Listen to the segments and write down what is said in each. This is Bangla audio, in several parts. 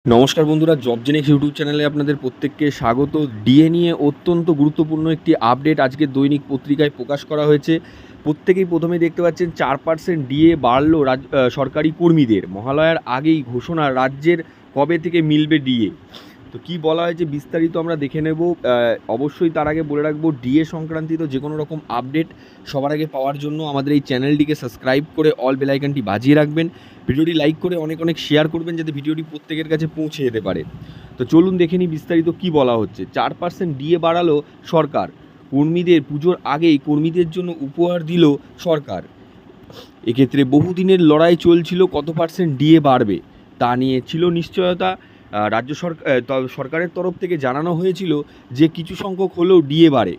নমস্কার বন্ধুরা, জবজেনিক্স ইউটিউব চ্যানেলে আপনাদের প্রত্যেককে স্বাগত। ডিএ নিয়ে অত্যন্ত গুরুত্বপূর্ণ একটি আপডেট আজকে দৈনিক পত্রিকায় প্রকাশ করা হয়েছে। প্রত্যেকেই প্রথমে দেখতে পাচ্ছেন 4% ডিএ বাড়ল সরকারি কর্মীদের। মহালয়ার আগেই ঘোষণা, রাজ্যের কবে থেকে মিলবে ডিএ। তো কী বলা হয়েছে বিস্তারিত আমরা দেখে নেব। অবশ্যই তার আগে বলে রাখবো, ডিএ সংক্রান্তিত যে কোনো রকম আপডেট সবার আগে পাওয়ার জন্য আমাদের এই চ্যানেলটিকে সাবস্ক্রাইব করে অল বেল আইকনটি বাজিয়ে রাখবেন। ভিডিওটি লাইক করে অনেক অনেক শেয়ার করবেন যাতে ভিডিওটি প্রত্যেকের কাছে পৌঁছে যেতে পারে। তো চলুন দেখে নিই বিস্তারিত কী বলা হচ্ছে। 4% ডিএ বাড়ালো সরকার। কর্মীদের পুজোর আগেই কর্মীদের জন্য উপহার দিল সরকার। এক্ষেত্রে বহুদিনের লড়াই চলছিল কত পার্সেন্ট ডিএ বাড়বে তা নিয়ে ছিল নিশ্চয়তা। রাজ্য সরকারের তরফ থেকে জানানো হয়েছিল যে কিছু সংখ্যক হলেও ডিএ বাড়ে।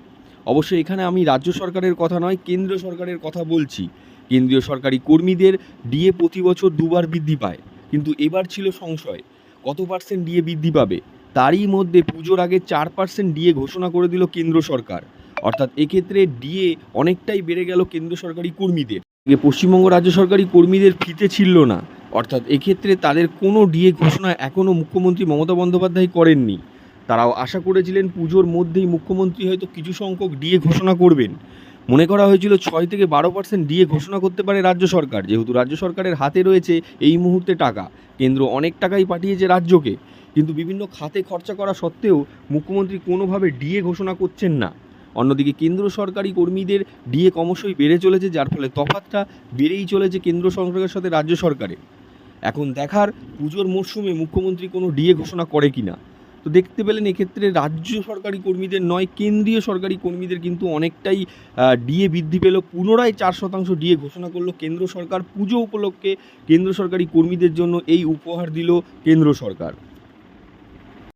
অবশ্যই এখানে আমি রাজ্য সরকারের কথা নয়, কেন্দ্রীয় সরকারের কথা বলছি। কেন্দ্রীয় সরকারি কর্মীদের ডিএ প্রতি বছর দুবার বৃদ্ধি পায়, কিন্তু এবার ছিল সংশয় কত পার্সেন্ট ডিএ বৃদ্ধি পাবে। তারই মধ্যে পুজোর আগে 4% ডিএ ঘোষণা করে দিল কেন্দ্র সরকার। অর্থাৎ এক্ষেত্রে ডিএ অনেকটাই বেড়ে গেল কেন্দ্র সরকারি কর্মীদের। পশ্চিমবঙ্গ রাজ্য সরকারি কর্মীদের ফিতে ছিল না, অর্থাৎ এক্ষেত্রে তাদের কোনো ডিএ ঘোষণা এখনও মুখ্যমন্ত্রী মমতা বন্দ্যোপাধ্যায় করেননি। তারাও আশা করেছিলেন পুজোর মধ্যেই মুখ্যমন্ত্রী হয়তো কিছু সংখ্যক ডিএ ঘোষণা করবেন। মনে করা হয়েছিল 6 থেকে 12% ডিএ ঘোষণা করতে পারে রাজ্য সরকার, যেহেতু রাজ্য সরকারের হাতে রয়েছে এই মুহূর্তে টাকা। কেন্দ্র অনেক টাকাই পাঠিয়েছে রাজ্যকে, কিন্তু বিভিন্ন খাতে খরচা করা সত্ত্বেও মুখ্যমন্ত্রী কোনোভাবে ডিএ ঘোষণা করছেন না। অন্যদিকে কেন্দ্র সরকারি কর্মীদের ডিএ ক্রমশই বেড়ে চলেছে, যার ফলে তফাৎটা বেড়েই চলেছে কেন্দ্র সরকারের সাথে রাজ্য সরকারের। এখন দেখার পুজোর মরশুমে মুখ্যমন্ত্রী কোনো ডিএ ঘোষণা করে কিনা। তো দেখতে পেলেন এক্ষেত্রে রাজ্য সরকারি কর্মীদের নয়, কেন্দ্রীয় সরকারি কর্মীদের কিন্তু অনেকটাই ডিএ বৃদ্ধি পেল। পুনরায় 4% ডিএ ঘোষণা করলো কেন্দ্র সরকার। পুজো উপলক্ষে কেন্দ্র সরকারি কর্মীদের জন্য এই উপহার দিল কেন্দ্র সরকার।